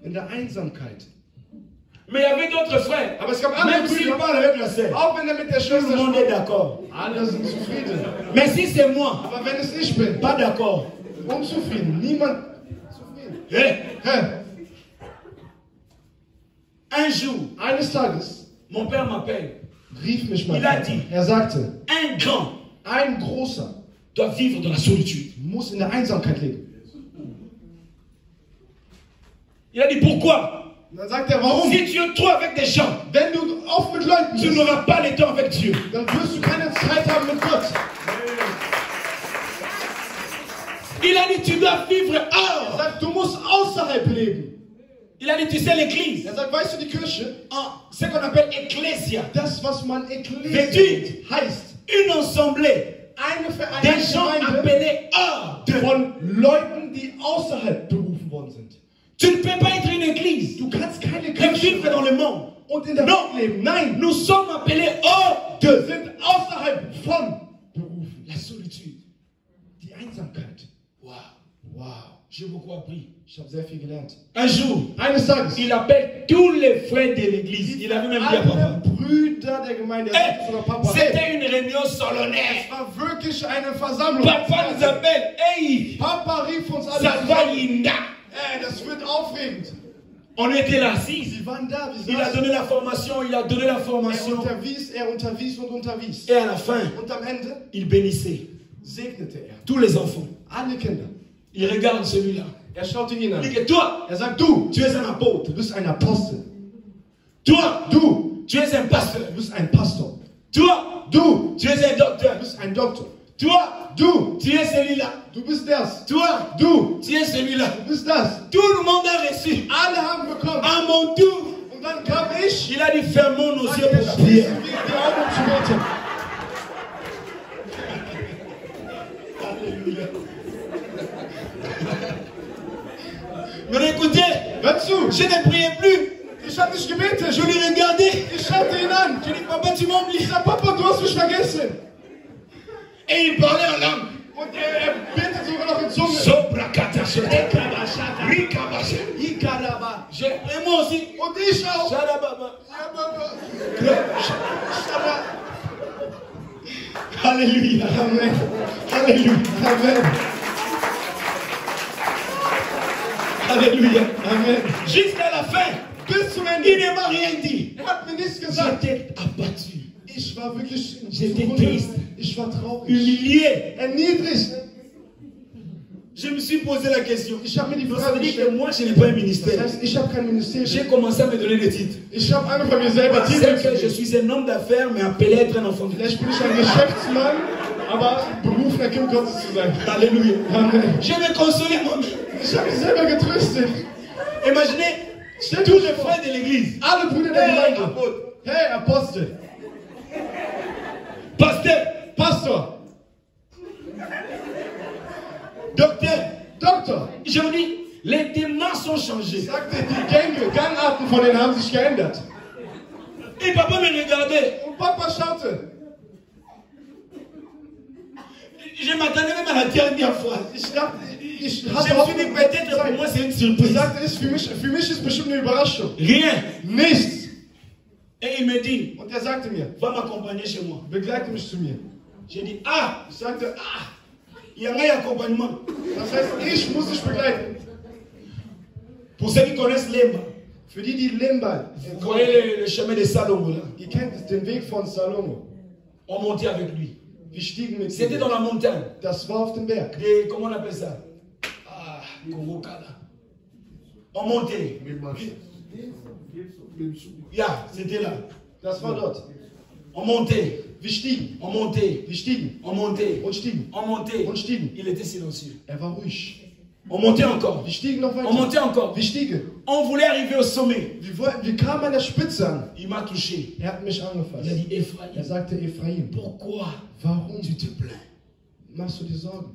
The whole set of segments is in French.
In der Einsamkeit. Mais il y avait d'autres frères. Aber es gab andere Même s'il Brüder, parle avec la sœur, auch wenn er mit der tout le Schwester monde est spricht, d'accord. alle sind zufrieden. Mais si c'est moi, Aber wenn es ich bin, pas d'accord. unzufrieden, niemand zufrieden. Hé, Hä? un jour, Eines Tages mon père m'appelle. rief mich mein Il a Vater. dit. Er sagte, Un grand ein Großer doit vivre dans la solitude. muss in der Einsamkeit leben. Il a dit pourquoi? Und dann sagt er, warum? Si tu es trop avec des gens, Wenn du oft mit Leuten tu bist, n'auras pas le temps avec Dieu. dann wirst du keine Zeit haben mit Gott. Il a dit tu dois vivre Er hors. sagt, du musst außerhalb leben. Il a dit tu sais l'église, Er sagt, weißt du, die Kirche, ce qu'on appelle ecclesia, das, was man Ekklesia Vedu. heißt, une assemblée eine des gens Gemeinde appelés hors de. von Leuten, die außerhalb berufen worden sind. Tu ne peux pas être une église Du kannst keine et Kirche vivre dans le monde. und in der Non. Welt leben. Nein, Nous sommes appelés hors wir de sind außerhalb von berufen. la solitude. Die Einsamkeit. Wow, Wow, j'ai beaucoup appris. ich habe sehr viel gelernt. Un jour, Eines Tages, il appelle tous les frères de l'église. Il avait même dit à papa. alle Brüder der Gemeinde, er sagte sogar Papa, hey, C'était une réunion solennelle. es war wirklich eine Versammlung. Papa nous appelle. Hey, Papa rief uns alle ça va zusammen. Linda. Ey, das wird aufregend. On était là assis. Sie waren da, wir Il a saßen. donné la formation, il a donné la formation. Er unterwies und unterwies. Et à la fin, Und am Ende il bénissait segnete er tous les enfants. alle Kinder. Il regarde celui-là. Er schaute ihn Il an. dit que toi, Er sagt, du tu es un apôtre. bist ein Apostel. Toi, Du tu es un pasteur. bist ein Pastor. Toi, Du tu es un docteur. bist ein Doktor. Toi, Du tu es celui-là. bist das. Toi, Du tu es celui-là. bist das. Tout le monde a reçu. Alle haben bekommen. À mon tour, Und dann kam ich. il a dit fermons nos Und yeux er pour prier. schließen wir die Augen zu beten. Mais écoutez, Hör zu. je ne priais plus. Ich habe dich gebetet. Je lui regardais. Ich schaute ihn an. Je dis, papa, tu m'as oublié. Ich sag, Papa, du hast mich vergessen. Et il parlait en langue. Und er betet sogar noch in Zunge. Sobrakata, Rikabasha, Ikaraba. Et moi aussi. Und ich auch. Sharababa. Ja, Papa. Alléluia. Amen. Alléluia. Amen. Alléluia. Amen. Jusqu'à la fin, Bis zum Ende. il ne m'a rien dit. Er hat mir nichts gesagt. J'étais abattu, Ich war wirklich J'étais zugrunde. triste. Ich war traurig. humilié. Erniedrigt. Je me suis posé la question. Ich habe mir die Ça Frage veut dire que gestellt. moi, je n'ai pas un Das ministère. heißt, ich habe kein J'ai Ministerium. commencé à me donner des titres. Ich habe einfach von mir selber C'est Titel que je gegeben. suis un homme d'affaires, mais appelé à être un enfant de Dieu. Vielleicht bin ich ein Geschäftsmann, aber berufener Kind Gottes zu sein. Alléluia. Amen. Je me consolais moi-même. Ich habe mich selber getröstet. Imaginez Stell tous dir les vor, frères de l'église. alle Brüder der Hey, Gemeinde. apôtre, Hey, Apostel. pasteur, Pastor. docteur. Doktor. Je vous dis, les démons sont changés. Sagte, die Gangarten von denen haben sich geändert. Et papa me regardait. Und Papa schaute. Je m'attendais même à la dernière fois. Ich dachte, ich Je hatte me suis Hoffnung. dit, peut-être pour moi c'est une Ich surprise. sagte, für mich ist bestimmt eine Überraschung. Rien. Nichts. Et il me dit, Und er sagte mir, va m'accompagner chez moi. begleite mich zu mir. J'ai dit, ah, Ich sagte, il y a un accompagnement. das heißt, ich muss dich begleiten. Pour ceux qui connaissent Lemba, Für die Limba, vous voyez le chemin de Salomon là. ihr kennt den Weg von Salomo. On montait avec lui. Wir stiegen mit C'était ihm. dans la montagne. Das war auf dem Berg. De, comment on appelle ça? Ah, Korokala. On montait. Ja, c'était là. Das war dort. On montait. Wir stiegen. On montait. Wir stiegen. On montait. Und stiegen. On montait. Und stiegen. Il était silencieux. Er war ruhig. On montait encore. Wir stiegen noch On weiter. montait encore. Wir stiegen. On voulait arriver au sommet. Wir kamen an der Spitze an. Il m'a touché. Er hat mich Il a angefasst. dit, Er Ephraim, sagte, Ephraim, pourquoi warum tu te plains? machst du dir Sorgen?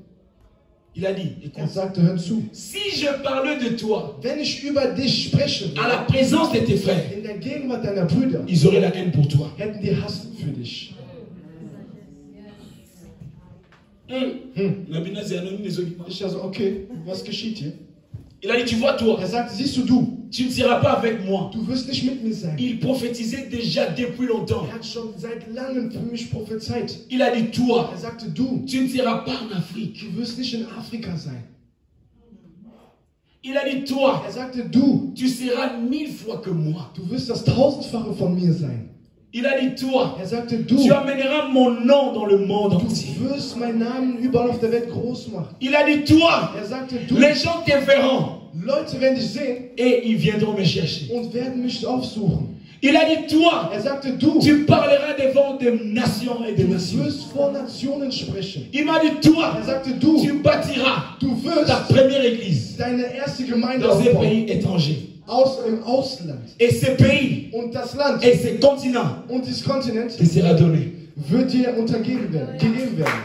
Il a dit, Er écoute, sagte, hör zu. si je parlais de toi Wenn ich über dich spreche, à la présence de tes frères, in der Gegenwart deiner Brüder, ils auraient la haine pour toi. hätten die Hass für dich. Nabina Zianoni, les Olimas. Ich also, okay, was geschieht hier? Il a dit, tu vois toi, sagt, siehst du, tu ne seras pas avec moi. du wirst nicht mit mir sein. Il prophétisait déjà depuis longtemps. Hat schon seit langem für mich prophezeit. Il a dit, toi, Sagte, du tu ne seras pas en Afrique. wirst nicht in Afrika sein. Il a dit, toi, Sagte, du tu seras 1000 fois que moi. wirst das 1000-fache von mir sein. Il a dit, toi, sagte, tu amèneras mon nom dans le monde entier. Du wirst meinen Namen überall auf der Welt groß machen. Il a dit, toi, sagte, les gens te verront. Leute werden dich sehen et ils viendront me chercher. Und werden mich aufsuchen. Il a dit, toi, sagte, du parleras devant des nations et des nations. Du wirst vor Nationen sprechen. Il m'a dit, toi, sagte, tu bâtiras ta première église deine erste Gemeinde dans un pays étranger. Im Ausland. Et ce pays und das Land et ce continent und dieses Kontinent te sera donné. Wird dir gegeben werden.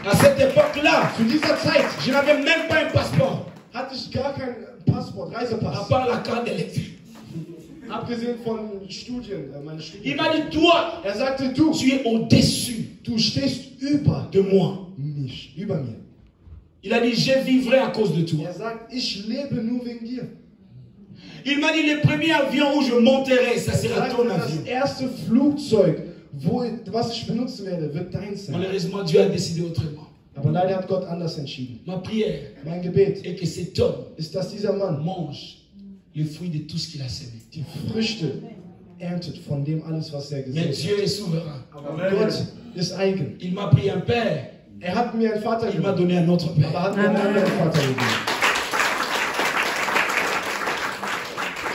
À cette époque-là, zu dieser Zeit, je n'avais même pas un passeport. Hatte ich gar kein Passport, Reisepass. À part la carte d'électeur. Abgesehen von Studien, meine Studien. Il m'a dit, toi, sagte, du es au-dessus. Du stehst über de moi. Mich, über mir. Il a dit, je vivrai à cause de toi. Sagt, ich lebe nur wegen dir. Il m'a dit, le premier avion où je monterai, ça sera ton avion. Das erste Flugzeug, was ich benutzen werde, wird dein sein. Malheureusement, Dieu a décidé autrement. Aber leider hat Gott anders entschieden. Ma prière, mein Gebet, est que cet homme ist, dass dieser Mann mange le fruit de tout ce qu'il a semé. Die Früchte erntet von dem alles, was er gesät hat. Mais Dieu est souverain. Aber Gott ist eigen. Il m'a pris un père. Hat mir einen Vater gegeben. Il m'a donné un autre père. Aber hat mir einen anderen Vater gegeben.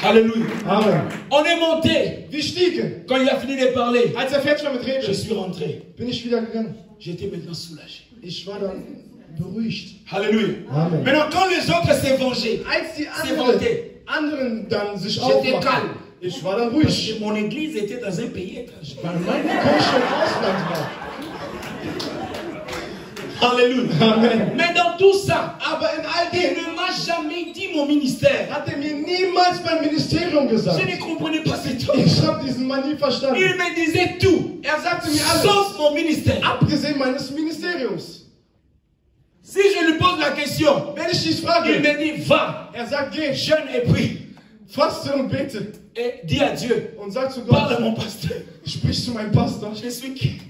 Alléluia. Amen. On est monté. Wir stiegen. Quand il a fini de parler, als fertig war mit Reden, je suis rentré. Bin ich wieder gegangen. J'étais maintenant soulagé. Ich war dann beruhigt. Alléluia. Amen. Maintenant, quand les autres s'est vengé, als die anderen dann sich j'étais calme. Ich war dann ruhig. Parce que mon église était dans un pays étranger. Weil meine Kirche im Ausland war. Alléluia. Amen. Mais dans tout ça, aber in all il ne m'a jamais dit mon ministère. Hat mir niemals mein Ministerium gesagt. Je ne comprenais pas cet homme. Ich habe diesen Mann nie verstanden. Il me disait tout. Sagte mir alles. Sauf mon ministère. Abgesehen meines Ministeriums. Si je lui pose la question, wenn ich dich frage, il me dit va. Sagt geh, jeûne et prie. Faste und bete. Et dis à Dieu. Und sag zu Gott. Parle à mon pasteur. Sprich zu meinem Pastor. Je suis qui?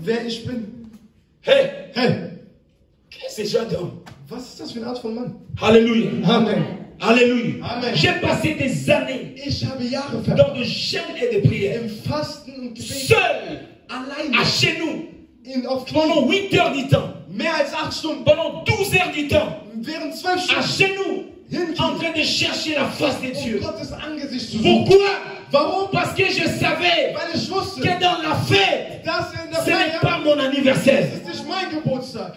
Wer ich bin. Hey, hey, qu'est-ce que c'est d'homme? Was ist das für eine Art von Mann? Alléluia. Amen. Alléluia. Amen. J'ai passé des années ich habe Jahre dans de jeûne et de prière. Im Fasten und Gebet. Seul. Alleine. À chez nous. Pendant 8 heures du temps. Mehr als 8 Stunden. Pendant 12 heures du temps. Während 12 Stunden. À chez nous. En train de chercher la face de Dieu. Gottes Angesicht zu suchen. Pourquoi? Warum? Parce que je savais Weil ich wusste, que dans la fête, ce n'est pas mon anniversaire. Das ist nicht mein Geburtstag.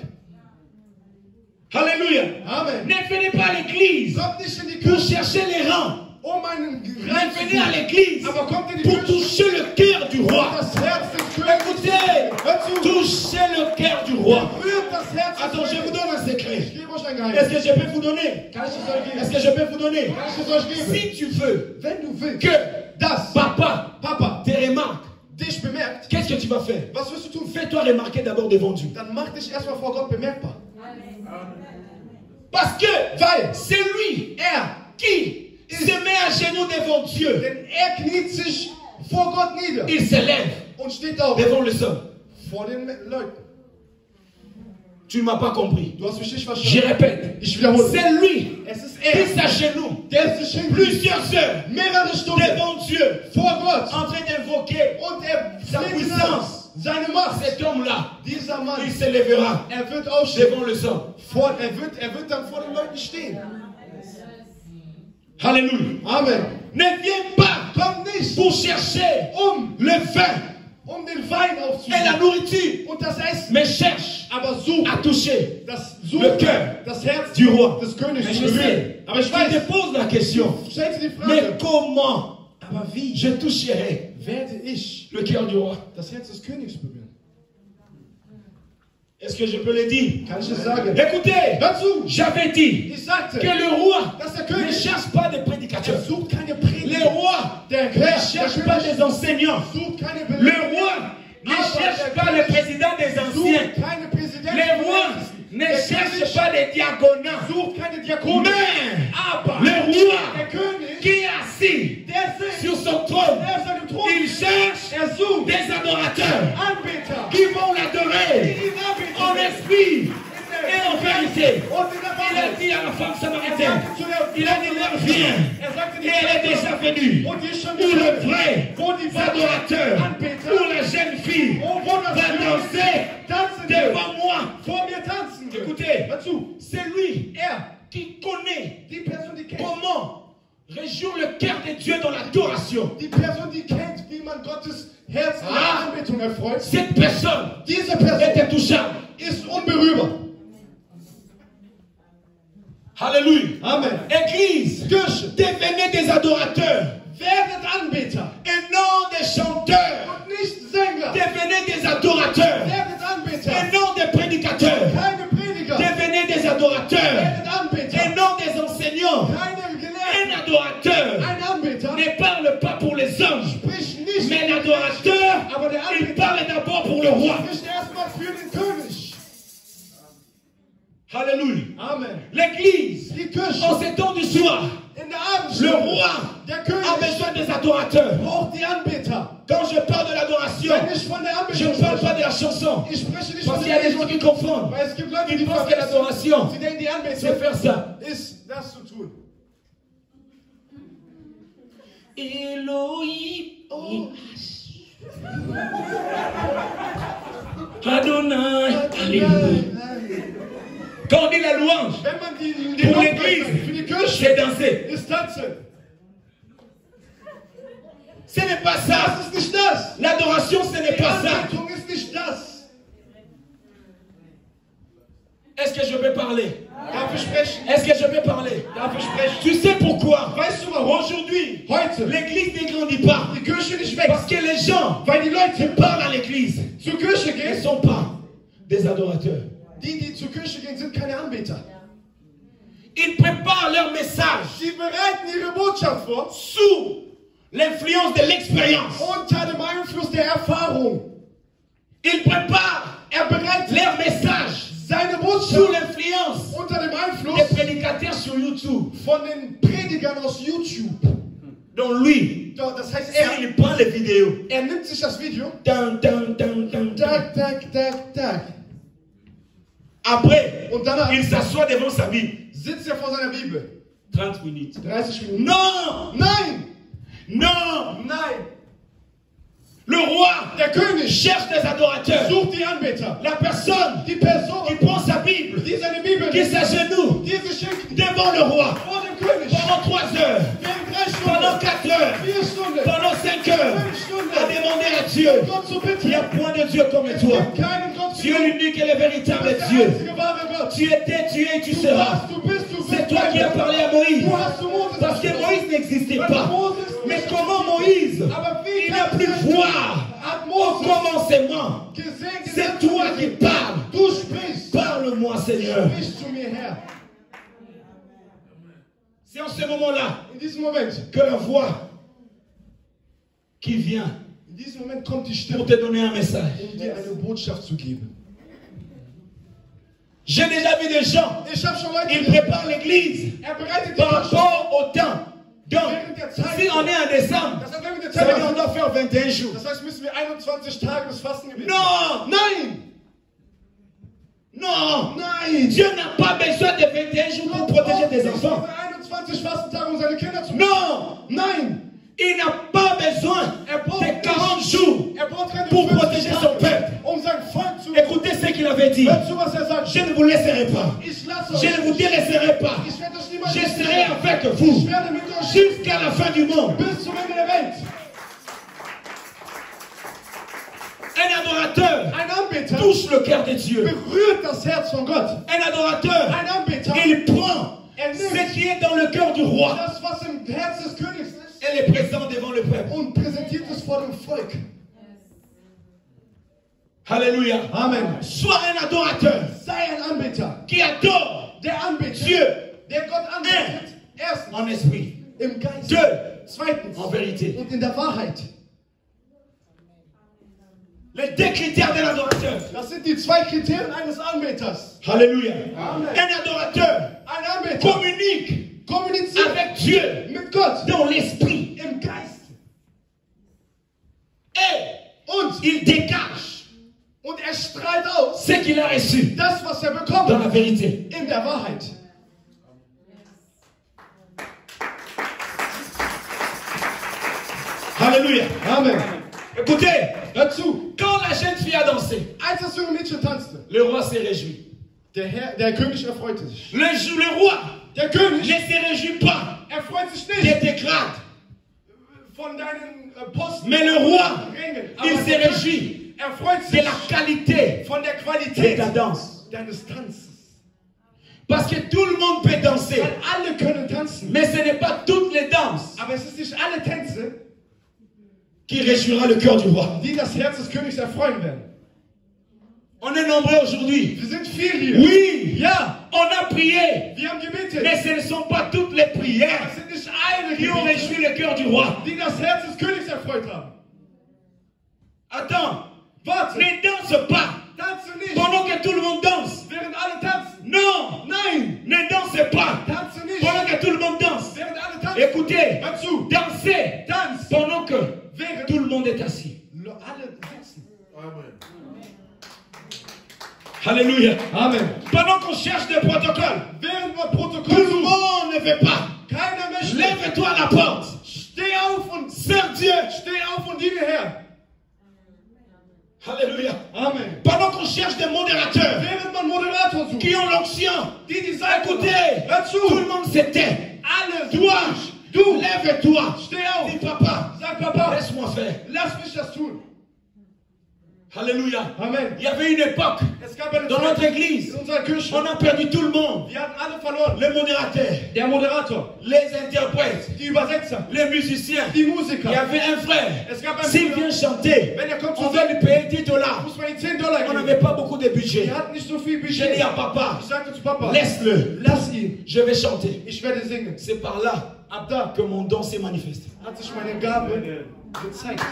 Alléluia. Amen. Ne venez pas à l'église pour chercher les rangs. Mais venez à l'église pour toucher le cœur du roi. Écoutez, touchez le cœur du roi. Attends, je vous donne un secret. Est-ce que je peux vous donner? Est-ce que je peux vous donner? Si tu veux que papa te remarque, qu'est-ce que tu vas faire? Fais-toi remarquer d'abord devant Dieu. Parce que c'est lui qui se met à genoux devant Dieu. Kniet sich vor Gott nieder. Il s'élève devant le sol. Vor den Leuten. Tu ne m'as pas compris. Du hast mich nicht verstanden. Je répète. C'est lui qui s'agenouille plusieurs heures devant Dieu vor Gott en train d'invoquer sa puissance. Seine Macht. Cet homme-là, dieser Mann, il s'élèvera wird aufstehen. devant le sol. Er wird dann vor den Leuten stehen. Alléluia. Amen. Ne viens pas Komm nicht pour chercher le vin den Wein et la nourriture, und das Essen. Mais cherche à toucher le cœur das Herz du roi. Des Königs Mais je sais, je te pose la question. Mais comment je toucherai le cœur du roi? Das Herz des Königs berühren. Est-ce que je peux le dire? Kann ich es sagen? Écoutez, j'avais dit que le roi ne cherche pas des prédicateurs. Le roi ne cherche pas des enseignants. Le roi ne cherche pas le président des anciens. Le roi ne cherche pas des diaconats. Mais des adorateurs qui vont l'adorer en esprit et en vérité. Il a dit à la femme samaritaine, il a dit l'heure vient et elle est déjà venue où le vrai adorateur, où la jeune fille va danser devant moi. Écoutez, c'est lui qui connaît comment réjouir le cœur de Dieu dans l'adoration. Cette personne est intouchable. Alléluia. Amen. Église, devenez des adorateurs et non des chanteurs. Devenez des adorateurs et non des prédicateurs. Devenez des adorateurs et non des enseignants. Un adorateur ne parle pas pour les anges, mais l'adorateur, il parle d'abord pour le roi. Alléluia. L'église, en ces temps du soir, le roi a besoin des adorateurs. Quand je parle de l'adoration, je ne parle pas de la chanson. Parce qu'il y a des gens qui confondent. Ils pensent que l'adoration, c'est faire ça. Elohim. Adonai. Alléluia. Quand on dit la louange, pour l'église, c'est danser. Ce n'est pas ça. L'adoration, ce n'est pas ça. Est-ce que je peux parler? Est-ce que je peux parler? Tu sais pourquoi? Aujourd'hui, l'église ne grandit pas. Parce que les gens parlent à l'église. Ils ne sont pas des adorateurs. Die zur Kirche gehen, sind keine Anbeter. Ils préparent leur message. Sie bereiten ihre Botschaft vor. Sous l'influence de l'expérience. Unter dem Einfluss der Erfahrung. Ils préparent leur message. Seine Botschaft. Sous l'influence. Unter dem Einfluss. Des prédicateurs sur YouTube. Von den Predigern aus YouTube. Donc lui, das heißt, il prend les vidéos. Nimmt sich das Video. Dun, dun, dun, dun, tak, tak, tak, tak. Après, il s'assoit devant sa Bible. Sitzt er vor seiner Bibel. 30 minutes. 30 Minuten. Non! Nein! Non! Nein! Le roi, der König, cherche des adorateurs. Sucht die Anbeter. La personne, die Person, qui prend sa Bible, die seine Bibel, qui s'agenouille devant le roi. Vor dem König. Pendant 3 heures. Pendant 4 heures. 4 Stunden. Pendant 5 heures. À demander à Dieu. Il n'y a point de Dieu comme toi. Dieu l'unique et le véritable Dieu. Tu étais, tu es, tu seras. C'est toi qui as parlé à Moïse. Parce que Moïse n'existait pas. Mais comment Moïse, il n'a plus voix au commencement. C'est toi qui parles. Parle-moi, Seigneur. C'est en ce moment-là que la voix qui vient pour te donner un message. J'ai déjà vu des gens, ils préparent l'église par rapport au temps. Donc, si on est en décembre, ça veut dire qu'on doit faire 21 jours. Non! Non! Dieu n'a pas besoin de 21 jours pour protéger des enfants. Non! Il n'a pas besoin de 40 jours pour protéger son peuple. Écoutez ce qu'il avait dit. Je ne vous laisserai pas. Je ne vous délaisserai pas. Je serai avec vous jusqu'à la fin du monde. Un adorateur touche le cœur de Dieu. Un adorateur, il prend ce qui est dans le cœur du roi. Elle est présente devant le peuple. Alléluia. Amen. Sois un adorateur. Qui adore Dieu. En esprit. Deux. En vérité. Les 2 critères de l'adorateur. Das sind die 2 Kriterien eines Anbeters. Alléluia. Amen. Un adorateur communique avec Dieu dans l'esprit. Im Geist. Et il dégage und strahlt aus ce qu'il a reçu das, was bekommt dans la vérité. In der Wahrheit. Alléluia. Amen. Écoutez, hör zu. Quand la jeune fille a dansé, als das junge Mädchen tanzte, le roi s'est réjoui. Der König erfreute sich. Le roi der König ne se réjouit pas freut sich de nicht tes grades. Von deinen Posten. Mais le roi, Rängen. il se réjouit freut sich de la qualité von der de Qualität ta danse. deines Tanzes. Parce que tout le monde peut danser. Weil alle können tanzen. Mais ce n'est pas toutes les danses Aber es ist nicht alle Tänze, qui réjouira le cœur du roi. die das Herz des Königs erfreuen werden. On est nombreux aujourd'hui. Wir sind viel hier. Oui, Ja, on a prié. wir haben gebetet. Mais ce ne sont pas toutes les prières Es sind nicht alle qui ont Gebete, réjoui le cœur du roi. die das Herz des Königs erfreut haben. Attends, Warte, ne danse pas tanze nicht, pendant que tout le monde danse. während alle tanzen. Non, Nein, ne danse pas tanze nicht, pendant que tout le monde danse. während alle tanzen. Écoutez, Hör zu, dansez tanz, pendant que während tout le monde est assis. alle sitzen. Alléluia. Amen. Pendant qu'on cherche des protocoles, Während wir tout Protokoll le suchen, monde ne veut pas. keiner möchte. Lève-toi à la porte. Steh auf und Sers Dieu. steh auf und diene Herr. Alléluia. Amen. Pendant qu'on cherche des modérateurs Während man Moderator sucht, qui ont l'onction, die sagen, écoutez, hör tout zu, le monde se tait. alle, Toi, du, lève-toi. steh auf, Dis papa, sag Papa, laisse-moi faire. lass mich das tun. Alléluia. Amen. Il y avait une époque Es gab eine dans notre Zeit église, in unserer Kirche, on a perdu tout le monde. wir hatten alle verloren. Les modérateurs, Der Moderator, les interprètes, die Übersetzer, les musiciens. die Il y Musiker. avait un frère. Es gab einen S'il Bruder, vient chanter, wenn er kommt on zu va singen, lui payer 10 $. muss man ihm $10 On geben. n'avait pas beaucoup de budget. Wir hatten nicht so viel J'ai dit Budget. à papa, Ich sagte zu Papa, laisse-le, lass ihn, je vais chanter. ich werde singen. C'est par là Ab da que mon don s'est manifesté. hat sich meine Gabe gezeigt.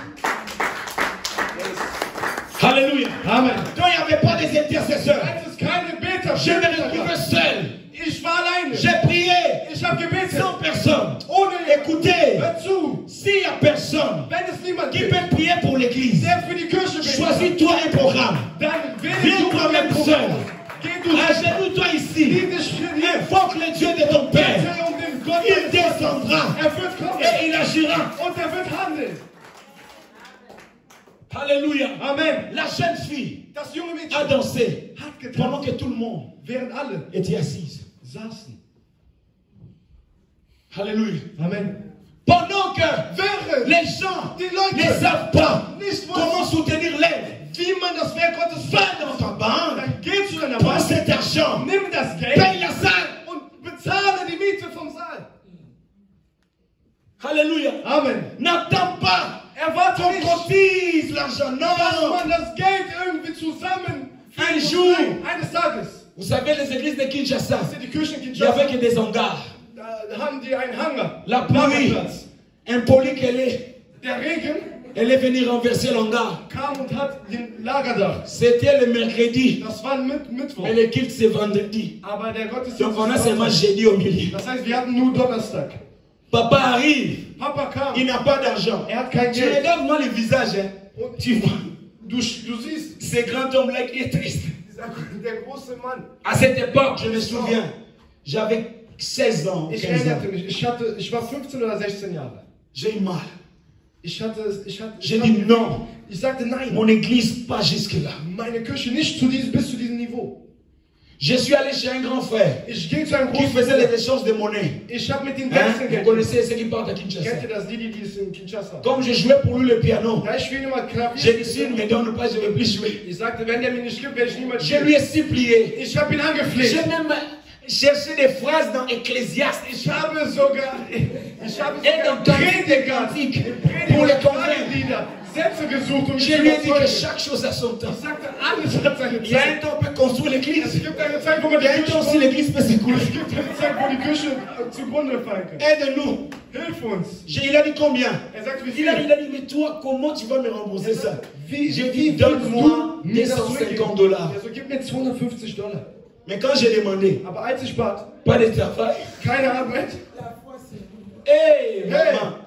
Alléluia. Amen. Quand il n'y avait pas des intercesseurs, Als es keine Beter je me retrouvais seul. ich war alleine. J'ai prié Ich habe gebetet. sans personne. Ohne Écoutez, hör zu, s'il n'y a personne wenn es niemand qui gibt, peut prier pour l'église, der für die Kirche betet, choisis-toi un programme. dann wähle Viens du toi-même ein seul. Programm. Geh du Agenouille-toi ici. Lieb dich für ihn. Invoque le Dieu de ton Père. Bitte um den Gott Il deines Vaters. descendra Wird kommen et il agira. und wird handeln. Alléluia. Amen. La jeune fille Das junge a Mädchen dansé hat pendant getanzt, que tout le monde während alle était assis. saßen. Alléluia. Amen. Pendant que Während les gens die Leute ne savent pas nicht comment wussten, soutenir l'œuvre, wie man das Werk Gottes va feiert, dans ta banque, dann geh zu deiner prends Bank, cet argent, nimm das Geld paye la salle. und bezahle die Miete vom Saal. Alléluia. Amen. N'attends pas Erwarte qu'on nicht, cotise l'argent. dass Non. man das Geld irgendwie zusammen Un jour. eines Tages. Vous savez, les églises de Kinshasa, Das sind die Kirchen in il y avait Kinshasa. que des hangars. Da haben die einen Hangar. La pluie, Lagerplatz. impoli qu'elle est, Der Regen elle est venue renverser l'hangar. kam und hat den Lagerdach. C'était le mercredi, Das war Mittwoch. mais le culte c'est vendredi. Aber der Gottesdienst Donc on a ist seulement Sonntag. jeudi au milieu. Das heißt, wir hatten nur Donnerstag. Papa arrive, Papa kam. il n'a pas d'argent. Er hat kein Tu Geld. regardes moi le visage, hein. Und Tu vois, du siehst, ce grand homme-là qui est triste. der große Mann. À cette époque, je me souviens, j'avais 16 ans, Ich 15 ans. erinnerte mich, ich war 15 oder 16 Jahre. J'ai eu mal. J'ai dit non, Ich sagte nein. mon église pas jusque-là. Meine Kirche nicht bis zu diesem Niveau. Je suis allé chez un grand frère Ich ging zu einem qui großen faisait les Bruder. échanges de monnaie. Ich habe mit ihm Hein? Wechseln Vous Geld. connaissez ceux qui partent à Kinshasa. Kennt ihr das, die es in Kinshasa? Comme je jouais pour lui le piano, Ja, ich spiele immer Klavier. j'ai dit s'il ne me donne pas, je ne vais plus jouer. Ich sagte, wenn der mir nicht gibt, werde ich niemals Je spielen. lui ai supplié. Ich habe ihn J'ai angefleht. même cherché des phrases dans Ecclésiaste Ich habe sogar et dans des cantiques pour le convaincre. Lieder, Sätze gesucht, um Je ihn lui ai zu dit que überzeugen. chaque chose a son temps. Ich sagte, alles hat seine Il y a Zeit. un temps où on peut construire Es l'église. gibt eine Zeit, wo man Il y die a un Kirche temps aussi l'église peut s'écouler. Es gibt eine Zeit, wo die Kirche zugrunde fallen kann. Aide-nous. Hilf uns. Il a dit combien? Er sagt, wie Il viel? a dit, mais toi, comment tu vas me rembourser ça? Wie, J'ai wie dit, donne-moi willst du mir das 250 zurückgeben? $. Also gib mir 250 $. Mais quand j'ai demandé, Aber als ich bat, pas de travail. keine Arbeit, Hey, maman,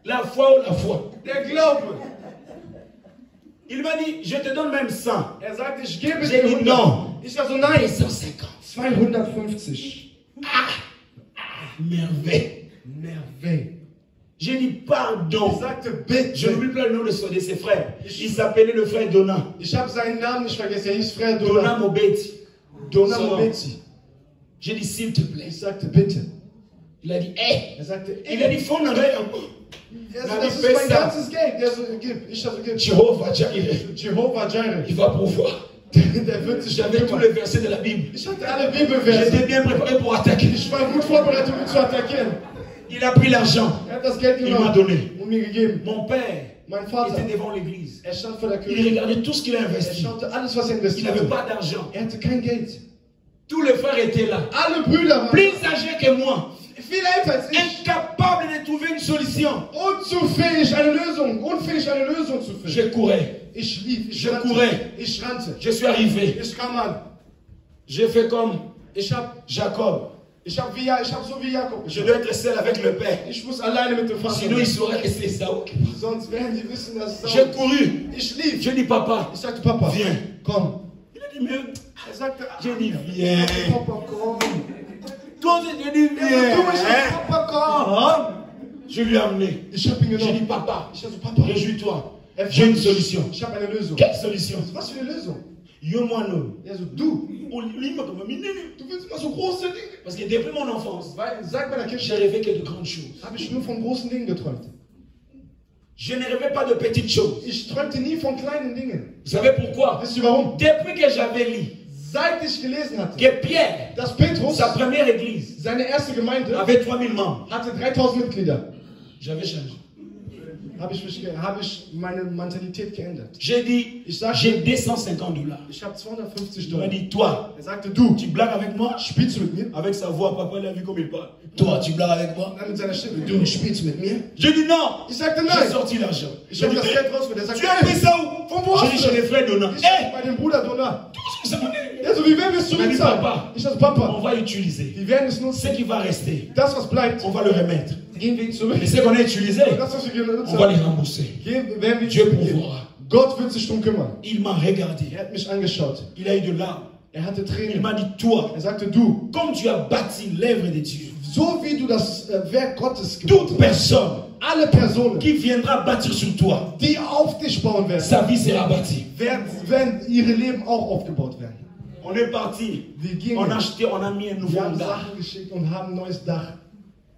la foi ou la foi? der Glaube. m'a dit, je te donne même 100. sagt, ich gebe J'ai dir dit 100. non. Ich sage so, nein. 150. 250. Merveille. Merveille. J'ai dit pardon. Ich sagte, bitte. Je n'oublie pas le nom de ses frères. Il s'appelait le frère Dona. Ich habe seinen Namen nicht vergessen. Er hieß Frère Dona Dona. Mobeti. Dona Mobeti. J'ai dit s'il te plaît. Ich sagte, bitte. Il a dit, hé. Er sagte, Il a dit, faut en avoir un peu. das ist mein ganzes Geld. Der so, gib. Ich habe gib. Jehovah Jireh. Jehovah Jireh. Il va pouvoir. Der wird sich J'avais tous les versets de la Bible. Ich hatte alle Bibelverse. J'étais bien préparé pour attaquer. Ich war gut vorbereitet, um zu attackieren. Il a pris l'argent. Er hat das Geld Il m'a genommen donné. und mir gegeben. Mon père Mein Vater, était devant l'église. er stand vor der Il Kirche. regardait tout ce qu'il a Er investi. schaute alles, was er Il investiert n'avait hatte. pas d'argent. Er hatte kein Geld. Tous les frères étaient là. Alle Brüder waren Plus âgés que moi. viel älter als ich. Incapables de trouver une solution. Unfähig, eine Lösung zu finden. Je courais. Ich lief, ich Je rannte. courais. Ich rannte. Je suis arrivé. Ich kam an. J'ai fait comme Ich hab Jacob. so wie Jakob. Je dois être seul avec le Père. Ich muss alleine mit dem Vater. Sinon, il saurait que c'est Saoul. Sonst werden die wissen, dass es J'ai couru. Ich lief. Je dis, papa, Ich sagte, Papa, viens. komm. Il a dit, mais. Er sagte, J'ai dit, viens. Papa, komm. Toi, j'ai dit, Du, viens. ich sag, Papa, komm. Je lui ai amené. Ich hab ihn J'ai dit, genommen. papa, Ich sagte, Papa, réjouis-toi. J'ai une solution. Ich habe eine Lösung. Quelle solution? Was für eine Lösung? Yo-moi-no. Er so, du Du willst immer so große Dinge. Parce que depuis mon enfance, Weil, sag bei der j'ai Kirche, rêvé que de grandes choses. habe ich nur von großen Dingen geträumt. Je ne rêvais pas de petites choses. Ich träumte nie von kleinen Dingen. Vous savez pourquoi? Wisst ihr warum? Depuis que j'avais lu Seit ich gelesen hatte, que Pierre, dass Petrus, sa première église, seine erste Gemeinde, avait 3000 membres, hatte 3000 Mitglieder, j'avais changé. habe ich meine Mentalität geändert. J'ai dit, Ich sagte, j'ai $250. ich habe 250 Il m'a Dollar. dit, toi, Er sagte, du, tu blagues avec moi? spielst du mit mir? Avec sa voix, papa, il a vu comme il parle. Toi, tu blagues avec moi? Dann mit seiner Stimme, du, spielst du mit mir? J'ai dit non. Ich sagte, J'ai nein. sorti l'argent. Ich J'ai habe dit, das Geld rausgeholt. Er sagte, tu as pris ça où? von wo J'ai hast dit du chez les das? frères Dona. Ich Hé! bei dem Bruder Donat. Tout ce que ça m'en est. Er so, wie werden wir es Er dit, zurückzahlen? Papa. Ich sage, On Papa, va utiliser. wir werden es Ce nutzen. qui va rester, Das, was bleibt, on va le remettre. gehen wir zurück. Et ce qu'on a utilisé, Und das, was wir genutzt on va haben, les rembourser. werden wir Dieu zurückgeben. pourvoira. Gott wird sich drum kümmern. Il m'a regardé. Er hat mich angeschaut. Il a eu de larmes. Er hatte Il Tränen. m'a dit, toi, Er sagte, du, comme tu as bâti l'œuvre de Dieu, so wie du das Werk Gottes gebaut toute hast, personne alle Personen, qui viendra bâtir sur toi, die auf dich bauen werden, sa vie sera bâtie. werden ihre Leben auch aufgebaut werden. On est parti. Wir gingen, On a acheté, on a mis un nouveau wir haben Honda. Sachen geschickt und haben ein neues Dach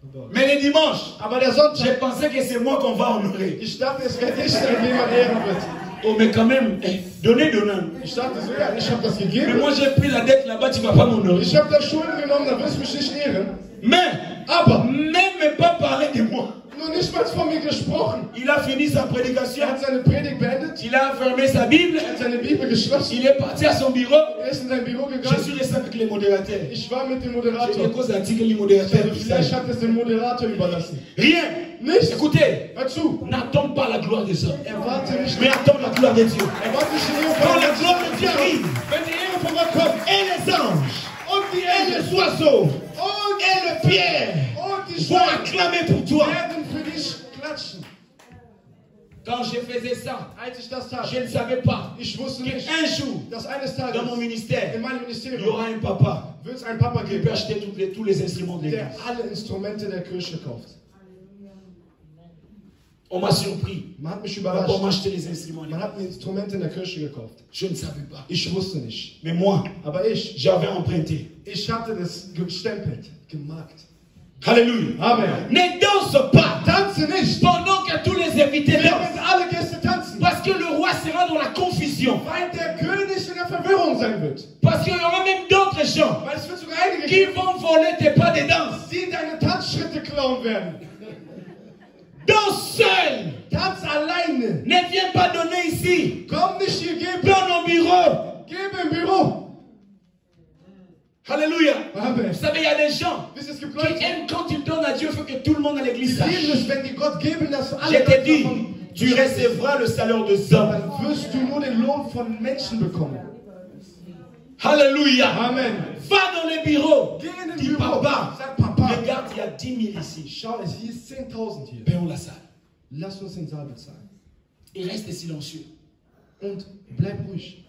gebaut. Mais le dimanche, Aber der j'ai Sonntag, pensé que c'est moi qu'on va honorer. ich dachte, es wäre ich, der jemand ehren wird. Oh, mais quand même, donnez, donnant. Ich dachte so, ja, ich habe das Mais gegeben. moi, j'ai pris la dette là-bas, tu vas pas m'honorer. Ich habe da Schulden genommen, da wirst du mich nicht ehren. Mais, Aber, même pas parler de moi. nur nicht mal von mir gesprochen. Il a fini sa prédication. Er hat seine Predigt beendet, Il a fermé sa Bible. er hat seine Bibel geschlossen, Il est parti à son bureau. er ist in sein Büro Je gegangen. suis resté avec les modérateurs. Ich war mit dem J'ai Moderator. des causes antiques, les modérateurs. Vielleicht hat es dem Moderator überlassen. Rien. Nicht. Écoutez, Hör zu. n'attends pas la gloire des hommes, Erwarte nicht, mais attends la gloire de Dieu. erwarte nicht die Ehre Quand von la Gott. gloire de Dieu arrive, Wenn die Ehre von Gott kommt et les anges, und die et Engel les oiseaux, und et le pierre und die vont Steine acclamer pour toi. werden für dich klatschen. Quand je faisais ça, Als ich das tat, je ne savais pas ich wusste qu'un nicht, jour, dass eines dans Tages mon ministère, in meinem il y Ministerium aura un papa wird es einen Papa qui peut geben, acheter tous les instruments de der l'église. alle Instrumente der Kirche kauft. On m'a surpris. Man hat mich On m'a überrascht. acheté les instruments. Man hat mir Instrumente in der Kirche gekauft. Je ne savais pas. Ich wusste nicht. Mais moi, Aber j'avais emprunté. ich hatte das gestempelt, gemarkt. Alléluia. Amen. Ne danse pas Tanze nicht, pendant que tous les invités dansent. während alle Gäste tanzen. Parce que le roi sera dans la confusion. Weil der König in der Verwirrung sein wird. Parce qu'il y aura même d'autres gens Weil es wird sogar einige qui vont voler tes pas de danse. die deine Tanzschritte klauen werden. Danse seul. Tanz alleine. Ne viens pas donner ici. Komm nicht hier, gib Donne au bureau. im Büro. Alléluia. Amen. Vous savez, il y a des gens Wisst ihr, es gibt qui Leute, aiment quand ils donnent à Dieu, il faut que tout le monde à die l'église lieben sache. es, wenn die Gott geben, dass Je alle te dis, davon tu recevras le salaire des hommes. dann wirst du nur den Lohn von Menschen bekommen. Alléluia. Amen. Va dans les bureaux. Geh in den Dis Büro. papa, Sag Papa. regarde, il y a 10 000 ici. Schau, es hier ist 10.000 hier. Payons la salle. Lass uns den Saal bezahlen. Et reste silencieux. Und bleib ruhig.